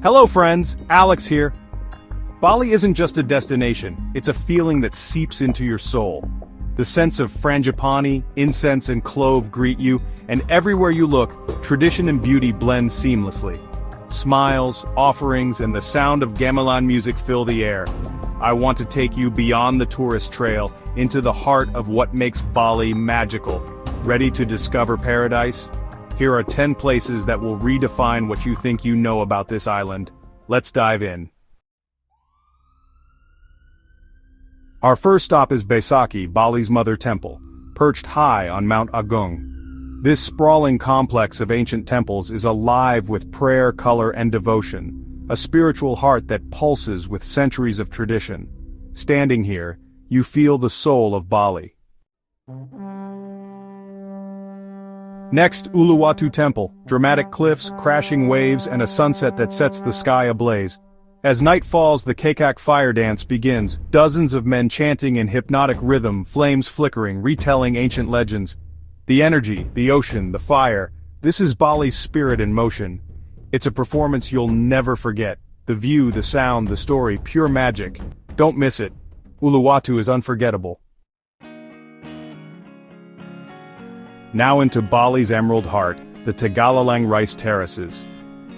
Hello friends, Alex here. Bali isn't just a destination, it's a feeling that seeps into your soul. The scents of frangipani, incense and clove greet you, and everywhere you look, tradition and beauty blend seamlessly. Smiles, offerings, and the sound of gamelan music fill the air. I want to take you beyond the tourist trail, into the heart of what makes Bali magical. Ready to discover paradise? Here are 10 places that will redefine what you think you know about this island. Let's dive in. Our first stop is Besakih, Bali's mother temple, perched high on Mount Agung. This sprawling complex of ancient temples is alive with prayer, color, and devotion, a spiritual heart that pulses with centuries of tradition. Standing here, you feel the soul of Bali. Next, Uluwatu Temple, dramatic cliffs, crashing waves, and a sunset that sets the sky ablaze. As night falls, the Kekak fire dance begins, dozens of men chanting in hypnotic rhythm, flames flickering, retelling ancient legends. The energy, the ocean, the fire, this is Bali's spirit in motion. It's a performance you'll never forget. The view, the sound, the story, pure magic. Don't miss it. Uluwatu is unforgettable. Now into Bali's emerald heart, the Tegalalang rice terraces.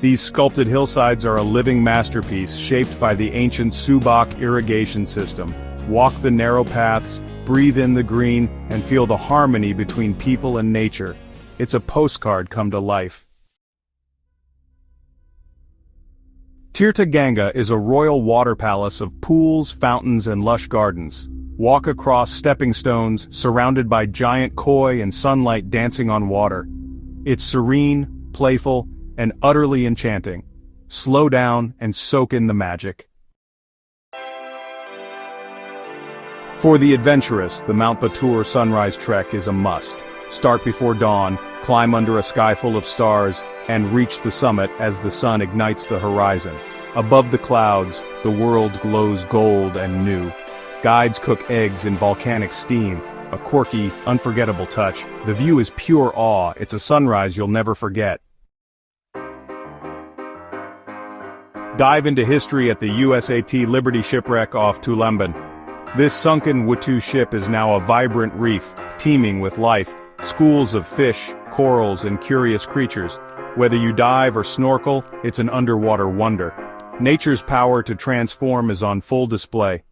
These sculpted hillsides are a living masterpiece shaped by the ancient Subak irrigation system. Walk the narrow paths, breathe in the green, and feel the harmony between people and nature. It's a postcard come to life. Tirta Ganga is a royal water palace of pools, fountains, and lush gardens. Walk across stepping stones, surrounded by giant koi and sunlight dancing on water. It's serene, playful, and utterly enchanting. Slow down and soak in the magic. For the adventurous, the Mount Batur sunrise trek is a must. Start before dawn, climb under a sky full of stars, and reach the summit as the sun ignites the horizon. Above the clouds, the world glows gold and new. Guides cook eggs in volcanic steam, a quirky, unforgettable touch. The view is pure awe. It's a sunrise you'll never forget. Dive into history at the USAT Liberty shipwreck off Tulamben. This sunken Watu ship is now a vibrant reef, teeming with life, schools of fish, corals, and curious creatures. Whether you dive or snorkel, it's an underwater wonder. Nature's power to transform is on full display.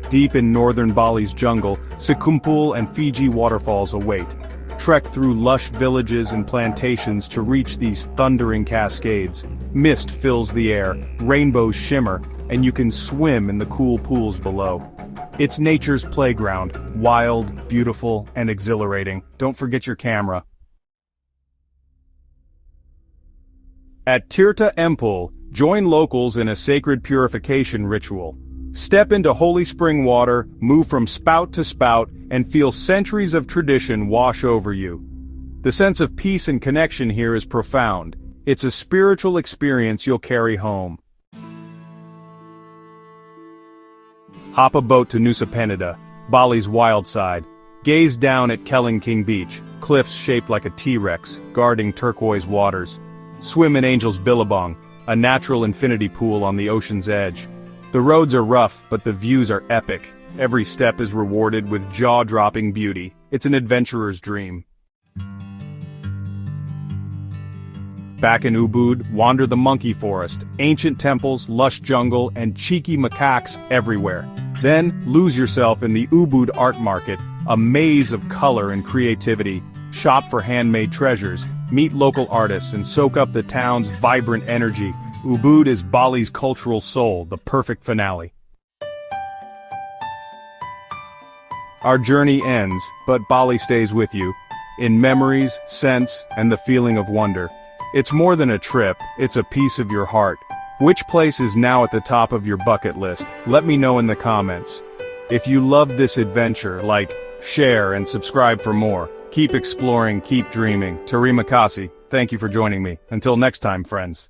Deep in northern Bali's jungle, Sikumpul and Fiji waterfalls await. Trek through lush villages and plantations to reach these thundering cascades. Mist fills the air, rainbows shimmer, and you can swim in the cool pools below. It's nature's playground, wild, beautiful, and exhilarating. Don't forget your camera. At Tirta Empul, join locals in a sacred purification ritual. Step into holy spring water, move from spout to spout, and feel centuries of tradition wash over you. The sense of peace and connection here is profound. It's a spiritual experience you'll carry home. Hop a boat to Nusa Penida, Bali's wild side. Gaze down at Kelingking Beach, cliffs shaped like a T-Rex, guarding turquoise waters. Swim in Angel's Billabong, a natural infinity pool on the ocean's edge. The roads are rough, but the views are epic. Every step is rewarded with jaw-dropping beauty. It's an adventurer's dream. Back in Ubud, wander the monkey forest, ancient temples, lush jungle, and cheeky macaques everywhere. Then, lose yourself in the Ubud art market, a maze of color and creativity. Shop for handmade treasures, meet local artists, and soak up the town's vibrant energy. Ubud is Bali's cultural soul, the perfect finale. Our journey ends, but Bali stays with you, in memories, scents, and the feeling of wonder. It's more than a trip, it's a piece of your heart. Which place is now at the top of your bucket list? Let me know in the comments. If you loved this adventure, like, share, and subscribe for more. Keep exploring, keep dreaming. Terima kasih. Thank you for joining me. Until next time, friends.